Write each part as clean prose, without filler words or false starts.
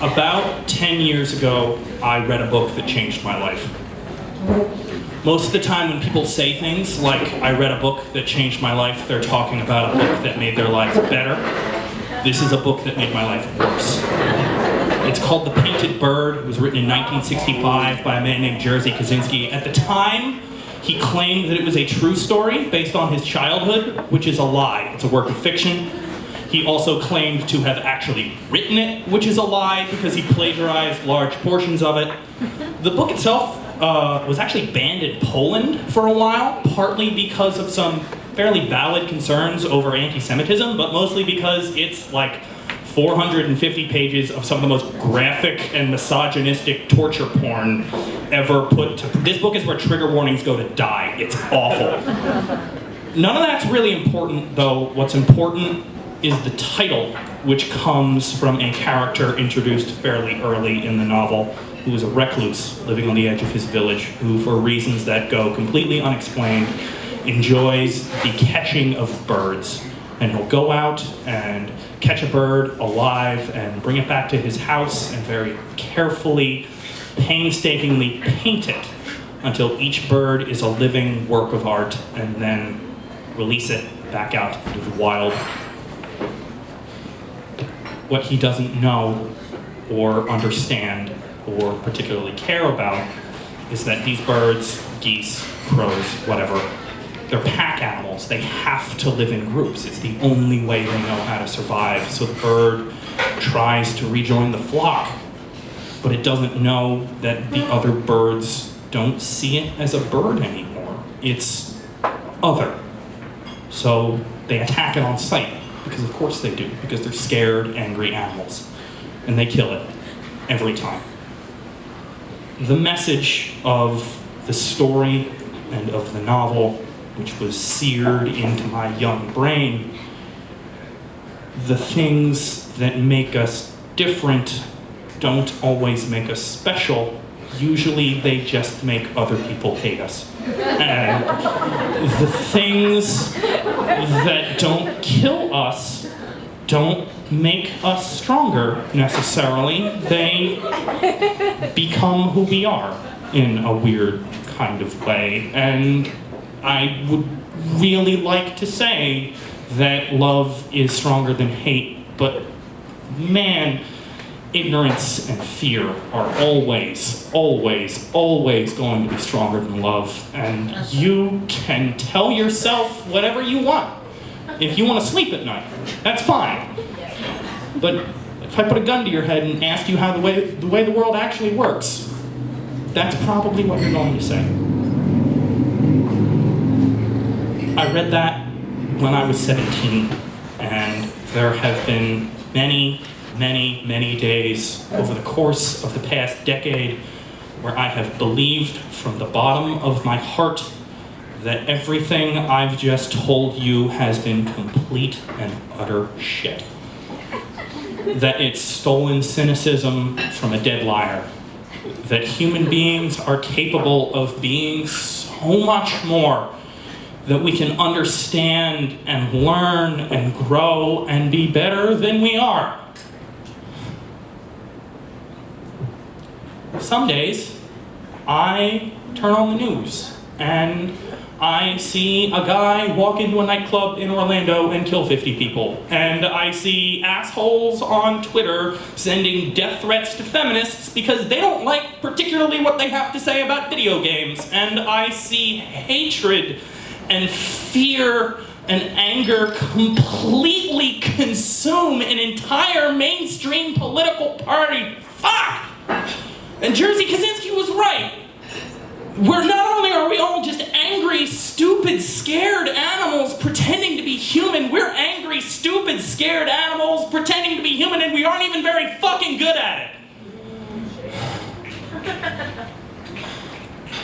About 10 years ago, I read a book that changed my life. Most of the time when people say things like, I read a book that changed my life, they're talking about a book that made their lives better. This is a book that made my life worse. It's called The Painted Bird. It was written in 1965 by a man named Jerzy Kosinski. At the time, he claimed that it was a true story based on his childhood, which is a lie. It's a work of fiction. He also claimed to have actually written it, which is a lie because he plagiarized large portions of it. The book itself was actually banned in Poland for a while, partly because of some fairly valid concerns over anti-Semitism, but mostly because it's like 450 pages of some of the most graphic and misogynistic torture porn ever put to... This book is where trigger warnings go to die. It's awful. None of that's really important, though. What's important is the title, which comes from a character introduced fairly early in the novel, who is a recluse living on the edge of his village, who, for reasons that go completely unexplained, enjoys the catching of birds. And he'll go out and catch a bird alive and bring it back to his house and very carefully, painstakingly paint it until each bird is a living work of art, and then release it back out into the wild. What he doesn't know or understand or particularly care about is that these birds, geese, crows, whatever, they're pack animals. They have to live in groups. It's the only way they know how to survive. So the bird tries to rejoin the flock, but it doesn't know that the other birds don't see it as a bird anymore. It's other. So they attack it on sight. Because of course they do, because they're scared, angry animals. And they kill it every time. The message of the story and of the novel, which was seared into my young brain, the things that make us different don't always make us special. Usually they just make other people hate us. And the things that don't kill us don't make us stronger necessarily. They become who we are in a weird kind of way. And I would really like to say that love is stronger than hate, but man, ignorance and fear are always, always, always going to be stronger than love. And you can tell yourself whatever you want. If you want to sleep at night, that's fine. But if I put a gun to your head and ask you how the way the world actually works, that's probably what you're going to say. I read that when I was 17, and there have been many, many, many days over the course of the past decade where I have believed from the bottom of my heart that everything I've just told you has been complete and utter shit. That it's stolen cynicism from a dead liar. That human beings are capable of being so much more. That we can understand and learn and grow and be better than we are. Some days, I turn on the news and I see a guy walk into a nightclub in Orlando and kill 50 people. And I see assholes on Twitter sending death threats to feminists because they don't like particularly what they have to say about video games. And I see hatred and fear and anger completely consume an entire mainstream political party. Fuck! And Jerzy Kosinski was right. Not only are we all just angry, stupid, scared animals pretending to be human, we're angry, stupid, scared animals pretending to be human, and we aren't even very fucking good at it.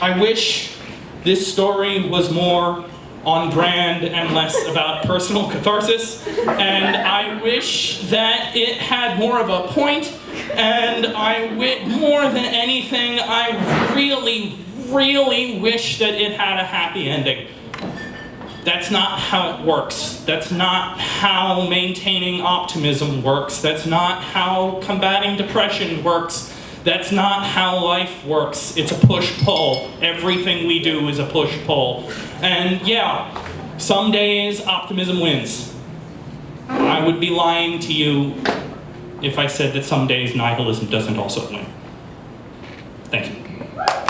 I wish this story was more on brand and less about personal catharsis, and I wish that it had more of a point, and more than anything, I really wish that it had a happy ending. That's not how it works. That's not how maintaining optimism works. That's not how combating depression works. That's not how life works. It's a push-pull. Everything we do is a push-pull. And yeah, some days optimism wins. I would be lying to you if I said that some days nihilism doesn't also win. Thank you.